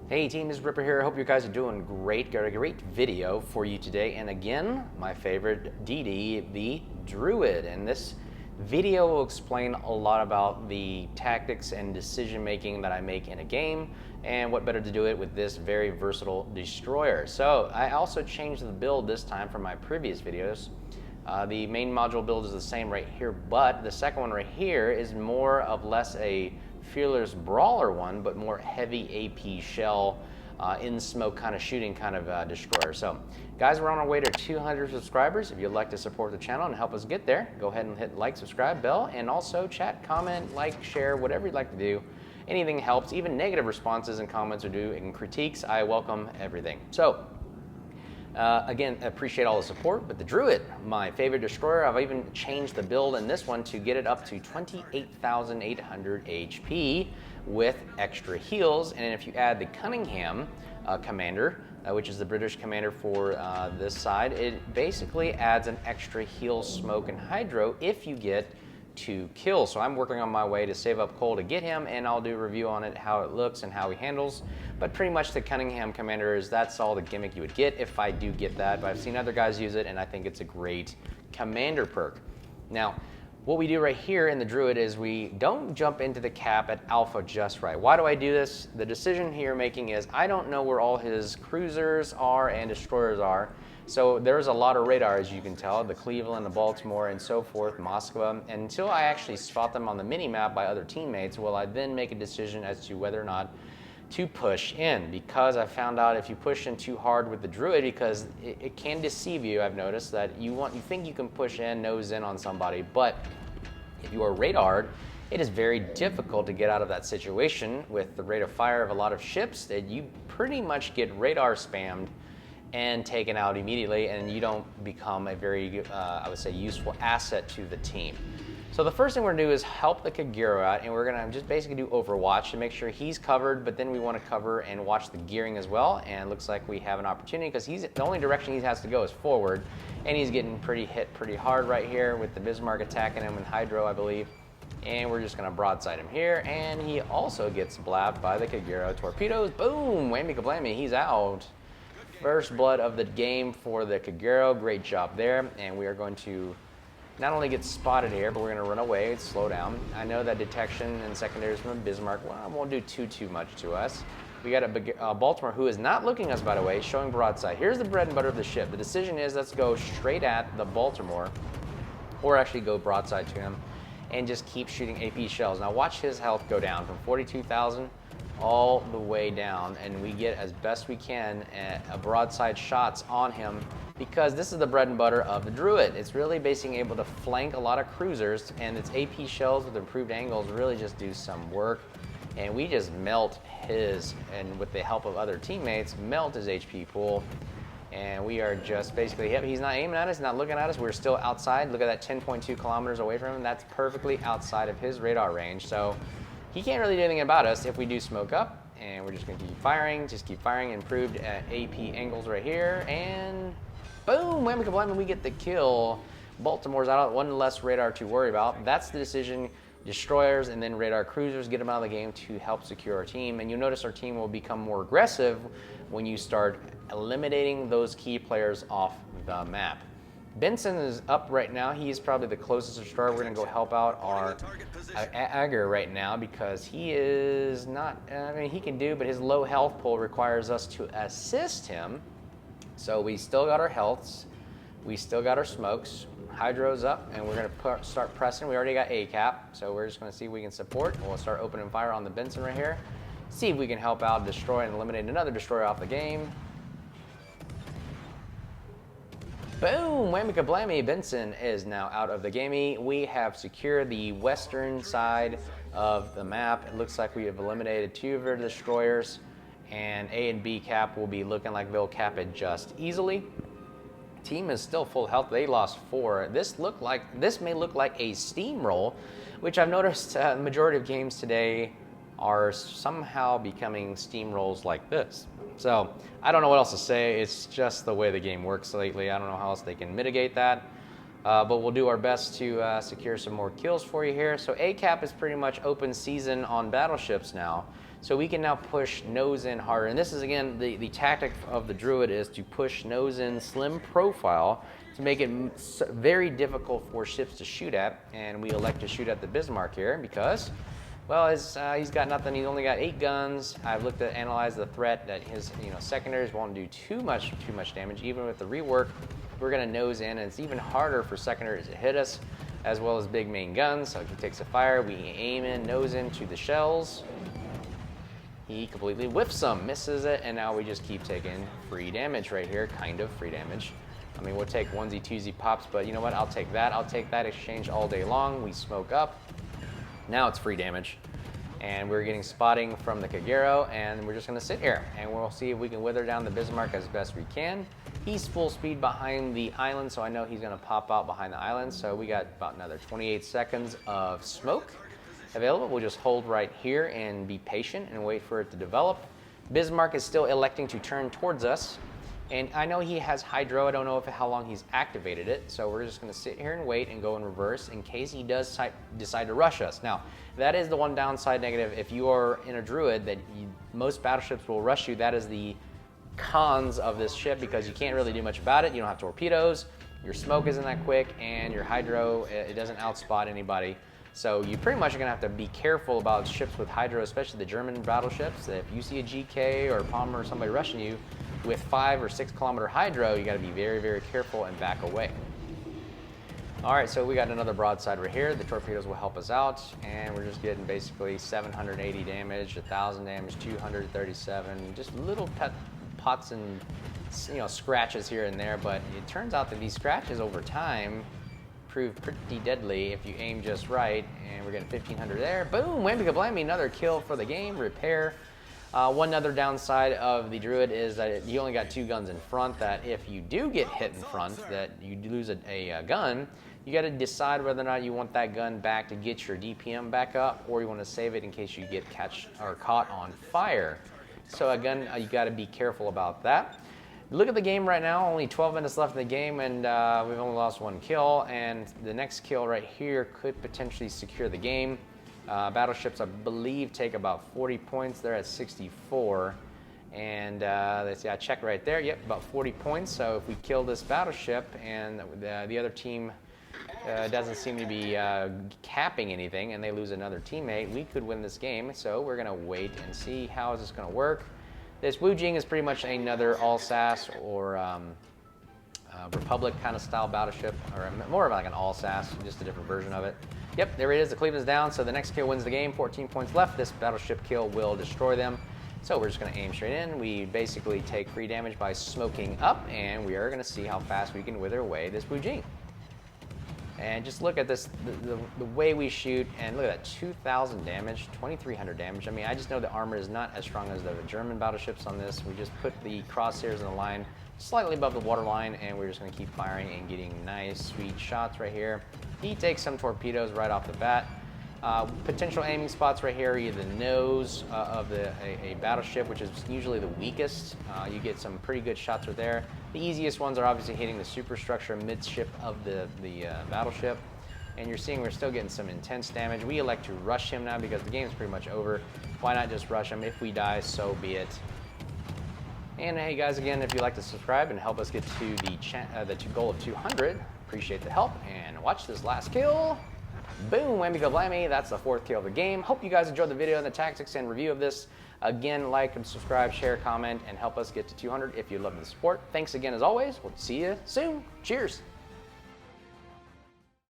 Hey team, this is Ripper here. I hope you guys are doing great. Got a great video for you today. And again, my favorite DD, the Druid. And this video will explain a lot about the tactics and decision making that I make in a game, and what better to do it with this very versatile destroyer. So I also changed the build this time from my previous videos. The main module build is the same right here, but the second one right here is more of less a fearless brawler one, but more heavy AP shell, in smoke kind of shooting kind of destroyer. So guys, we're on our way to 200 subscribers. If you'd like to support the channel and help us get there, go ahead and hit like, subscribe, bell, and also chat, comment, like, share, whatever you'd like to do. Anything helps. Even negative responses and comments are due, and critiques, I welcome everything. So again, appreciate all the support, but the Druid, my favorite destroyer. I've even changed the build in this one to get it up to 28,800 HP with extra heals. And if you add the Cunningham commander, which is the British commander for this side, it basically adds an extra heal, smoke, and hydro if you get 2 kills. So I'm working on my way to save up coal to get him, and I'll do a review on it, how it looks and how he handles. But pretty much the Cunningham commander that's all the gimmick you would get if I do get that. But I've seen other guys use it, and I think it's a great commander perk. Now, what we do right here in the Druid is we don't jump into the cap at alpha just right. Why do I do this? The decision here making is I don't know where all his cruisers are and destroyers are. So there's a lot of radar, as you can tell, the Cleveland, the Baltimore, and so forth, Moscow. And until I actually spot them on the mini-map by other teammates, will I then make a decision as to whether or not to push in. Because I found out if you push in too hard with the Druid, because it can deceive you, I've noticed that you think you can push in, nose in on somebody, but if you are radared, it is very difficult to get out of that situation with the rate of fire of a lot of ships that you pretty much get radar spammed and taken out immediately, and you don't become a very, I would say, useful asset to the team. So the first thing we're gonna do is help the Kagero out, and we're gonna just basically do Overwatch to make sure he's covered, but then we wanna cover and watch the gearing as well, and it looks like we have an opportunity because the only direction he has to go is forward, and he's getting hit pretty hard right here with the Bismarck attacking him and Hydro, I believe. And we're just gonna broadside him here, and he also gets blabbed by the Kagero torpedoes. Boom, whammy kablammy, he's out. First blood of the game for the Kagero. Great job there. And we are going to not only get spotted here, but we're going to run away, slow down. I know that detection and secondaries from Bismarck won't do too much to us. We got a Baltimore who is not looking us, by the way, showing broadside. Here's the bread and butter of the ship. The decision is let's go straight at the Baltimore, or actually go broadside to him and just keep shooting AP shells. Now watch his health go down from 42,000 all the way down, and we get as best we can broadside shots on him, because this is the bread and butter of the Druid. It's really basically able to flank a lot of cruisers, and its AP shells with improved angles really just do some work, and we just melt his, and with the help of other teammates, melt his HP pool. And we are just basically, yep, he's not aiming at us, not looking at us. We're still outside. Look at that, 10.2 kilometers away from him. That's perfectly outside of his radar range. So he can't really do anything about us if we do smoke up, and we're just gonna keep firing, improved AP angles right here, and boom, whammy kablam, we get the kill. Baltimore's out, one less radar to worry about. That's the decision. Destroyers and then radar cruisers, get them out of the game to help secure our team. And you'll notice our team will become more aggressive when you start eliminating those key players off the map. Benson is up right now. He's probably the closest destroyer. We're going to go help out our Agar right now, because he is not, I mean, he can do, but his low health pool requires us to assist him. So we still got our healths. We still got our smokes. Hydro's up, and we're going to start pressing. We already got A cap, so we're just going to see if we can support. We'll start opening fire on the Benson right here. See if we can help out, destroy, and eliminate another destroyer off the game. Boom! Whammy kablammy, Benson is now out of the game. We have secured the western side of the map. It looks like we have eliminated 2 of our destroyers, and A and B cap will be looking like they'll cap it just easily. Team is still full health. They lost 4. This may look like a steamroll, which I've noticed the majority of games today are somehow becoming steamrolls like this. So I don't know what else to say. It's just the way the game works lately. I don't know how else they can mitigate that. But we'll do our best to secure some more kills for you here. So ACAP is pretty much open season on battleships now. So we can now push nose in harder. And this is, again, the tactic of the Druid is to push nose in slim profile to make it very difficult for ships to shoot at. And we elect to shoot at the Bismarck here because, well, he's got nothing. He's only got 8 guns. I've looked at, analyzed the threat that his secondaries won't do too much damage. Even with the rework, we're going to nose in, and it's even harder for secondaries to hit us, as well as big main guns. So if he takes a fire, we aim in, nose into the shells. He completely whiffs them, misses it, and now we just keep taking free damage right here, kind of free damage. I mean, we'll take onesie, twosie pops, but you know what? I'll take that. I'll take that exchange all day long. We smoke up. Now it's free damage. And we're getting spotting from the Kagero, and we're just going to sit here, and we'll see if we can wither down the Bismarck as best we can. He's full speed behind the island, so I know he's going to pop out behind the island. So we got about another 28 seconds of smoke available. We'll just hold right here and be patient and wait for it to develop. Bismarck is still electing to turn towards us, and I know he has Hydro. I don't know how long he's activated it, so we're just going to sit here and wait and go in reverse in case he does decide to rush us. Now, that is the one downside negative. If you are in a Druid, that most battleships will rush you. That is the cons of this ship, because you can't really do much about it. You don't have torpedoes, your smoke isn't that quick, and your Hydro, it doesn't outspot anybody. So you pretty much are going to have to be careful about ships with Hydro, especially the German battleships. If you see a GK or a Palmer or somebody rushing you with 5 or 6 kilometer Hydro, you got to be very, very careful and back away. All right, so we got another broadside right here. The torpedoes will help us out, and we're just getting basically 780 damage, 1,000 damage, 237, just little pots and scratches here and there. But it turns out that these scratches over time prove pretty deadly if you aim just right. And we're getting 1,500 there. Boom, whammy kablammy, another kill for the game. Repair. One other downside of the Druid is that you only got 2 guns in front, that if you do get hit in front, that you lose a gun, you got to decide whether or not you want that gun back to get your DPM back up, or you want to save it in case you get caught on fire. So again, you got to be careful about that. Look at the game right now, only 12 minutes left in the game, and we've only lost 1 kill, and the next kill right here could potentially secure the game. Battleships, I believe, take about 40 points. They're at 64. And let's see, I checked right there. Yep, about 40 points. So if we kill this battleship and the other team doesn't seem to be capping anything, and they lose another teammate, we could win this game. So we're going to wait and see how is this going to work. This Wu Jing is pretty much another all-SAS or Republic kind of style battleship, or more of like an all-SAS, just a different version of it. Yep, there it is. The Cleveland's down, so the next kill wins the game. 14 points left. This battleship kill will destroy them. So we're just going to aim straight in. We basically take free damage by smoking up, and we are going to see how fast we can wither away this Wu Jing. And just look at this, the way we shoot, and look at that, 2,000 damage, 2,300 damage. I mean, I just know the armor is not as strong as the German battleships on this. We just put the crosshairs in the line slightly above the waterline, and we're just going to keep firing and getting nice, sweet shots right here. He takes some torpedoes right off the bat. Potential aiming spots right here, either the nose of a battleship, which is usually the weakest. You get some pretty good shots right there. The easiest ones are obviously hitting the superstructure midship of the battleship. And you're seeing we're still getting some intense damage. We elect to rush him now because the game's pretty much over. Why not just rush him? If we die, so be it. And hey guys, again, if you'd like to subscribe and help us get to the goal of 200, appreciate the help. And watch this last kill. Boom, whammy kablammy, that's the 4th kill of the game. Hope you guys enjoyed the video and the tactics and review of this. Again, like and subscribe, share, comment, and help us get to 200 if you'd love the support. Thanks again as always. We'll see you soon. Cheers.